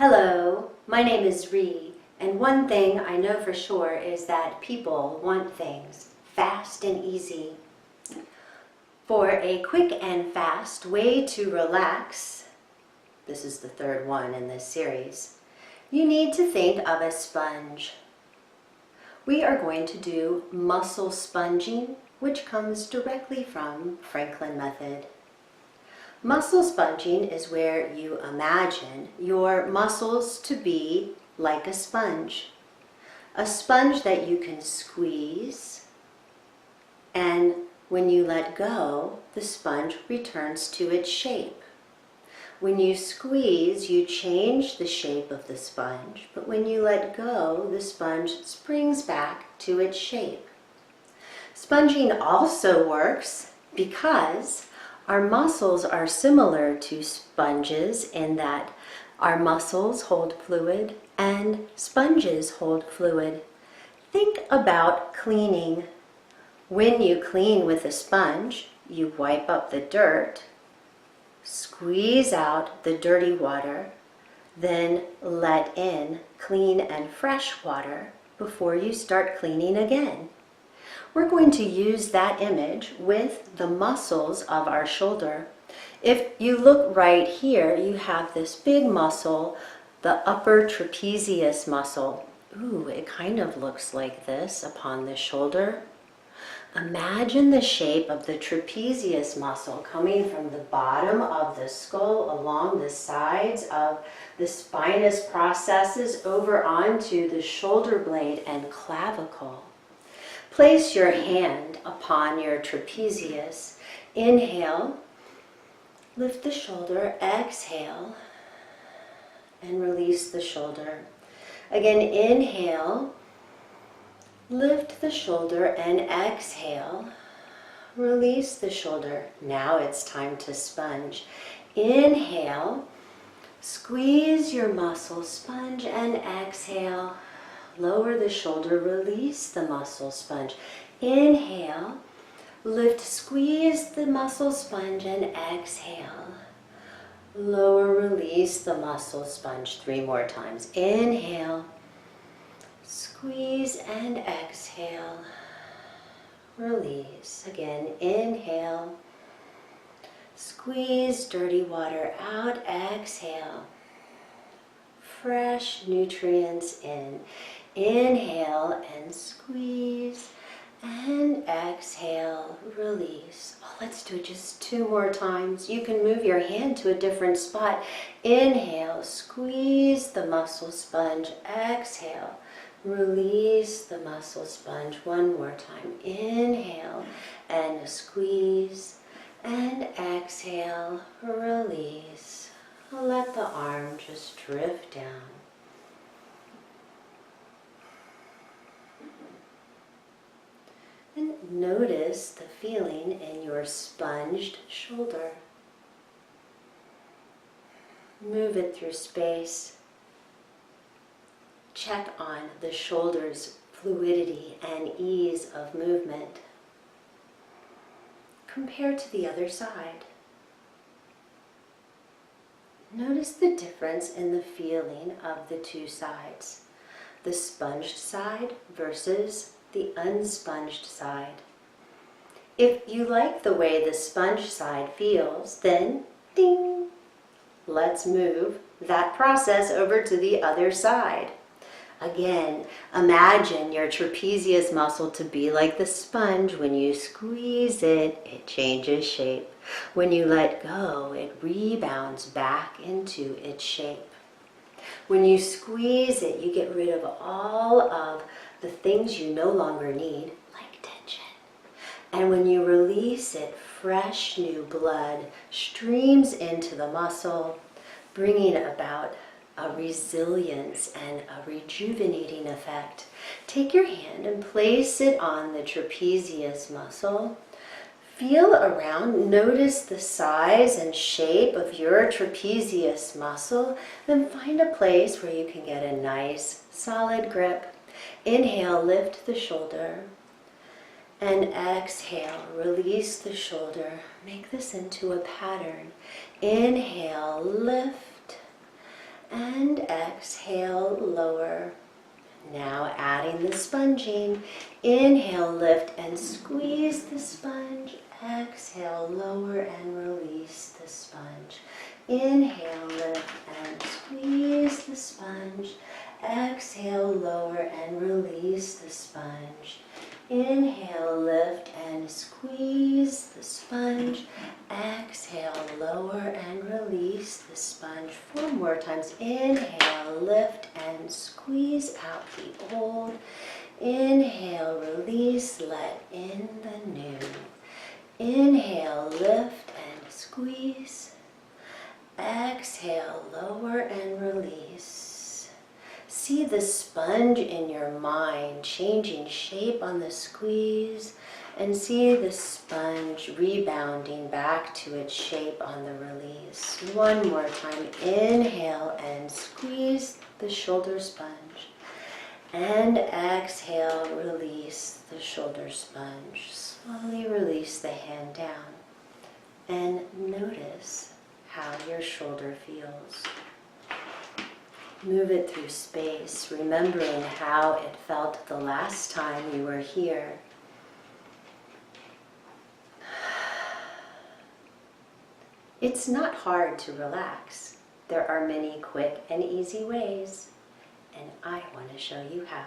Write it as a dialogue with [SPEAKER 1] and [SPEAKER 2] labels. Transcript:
[SPEAKER 1] Hello, my name is Ree, and one thing I know for sure is that people want things fast and easy. For a quick and fast way to relax, this is the third one in this series, you need to think of a sponge. We are going to do muscle sponging, which comes directly from Franklin method. Muscle sponging is where you imagine your muscles to be like a sponge that you can squeeze, and when you let go, the sponge returns to its shape. When you squeeze, you change the shape of the sponge, but when you let go, the sponge springs back to its shape. Sponging also works because our muscles are similar to sponges in that our muscles hold fluid and sponges hold fluid. Think about cleaning. When you clean with a sponge, you wipe up the dirt, squeeze out the dirty water, then let in clean and fresh water before you start cleaning again. We're going to use that image with the muscles of our shoulder. If you look right here, you have this big muscle, the upper trapezius muscle. Ooh, it kind of looks like this upon the shoulder. Imagine the shape of the trapezius muscle coming from the bottom of the skull along the sides of the spinous processes over onto the shoulder blade and clavicle. Place your hand upon your trapezius. Inhale, lift the shoulder, exhale, and release the shoulder. Again, inhale, lift the shoulder, and exhale, release the shoulder. Now it's time to sponge. Inhale, squeeze your muscle, sponge, and exhale. Lower the shoulder, release the muscle, sponge. Inhale, lift, squeeze the muscle, sponge, and exhale. Lower, release the muscle, sponge. 3 more times. Inhale, squeeze, and exhale. Release. Again, inhale, squeeze dirty water out, exhale. Fresh nutrients in. Inhale and squeeze, and exhale, release. Oh, let's do it just 2 more times. You can move your hand to a different spot. Inhale, squeeze the muscle, sponge. Exhale, release the muscle, sponge. 1 more time. Inhale and squeeze, and exhale, release. Let the arm just drift down. And notice the feeling in your sponged shoulder. Move it through space. Check on the shoulder's fluidity and ease of movement. Compare to the other side. Notice the difference in the feeling of the 2 sides. The sponged side versus the unsponged side. If you like the way the sponge side feels, then ding! Let's move that process over to the other side. Again, imagine your trapezius muscle to be like the sponge. When you squeeze it, it changes shape. When you let go, it rebounds back into its shape. When you squeeze it, you get rid of all of the things you no longer need, like tension. And when you release it, fresh new blood streams into the muscle, bringing about a resilience and a rejuvenating effect. Take your hand and place it on the trapezius muscle. Feel around, notice the size and shape of your trapezius muscle, then find a place where you can get a nice solid grip. Inhale, lift the shoulder, and exhale, release the shoulder. Make this into a pattern. Inhale, lift, and and exhale, lower. Now adding the sponging. Inhale, lift and squeeze the sponge. Exhale, lower and release the sponge. Inhale, lift and squeeze the sponge. Exhale, lower and release the sponge. Inhale, lift and squeeze the sponge. Exhale, lower and release the sponge. 4 more times. Inhale, lift and squeeze out the old. Inhale, release, let in the new. Inhale, lift and squeeze. Exhale, lower and release. See the sponge in your mind changing shape on the squeeze, and see the sponge rebounding back to its shape on the release. 1 more time. Inhale and squeeze the shoulder sponge. And exhale, release the shoulder sponge. Slowly release the hand down. And notice how your shoulder feels. Move it through space, remembering how it felt the last time you were here. It's not hard to relax. There are many quick and easy ways, and I want to show you how.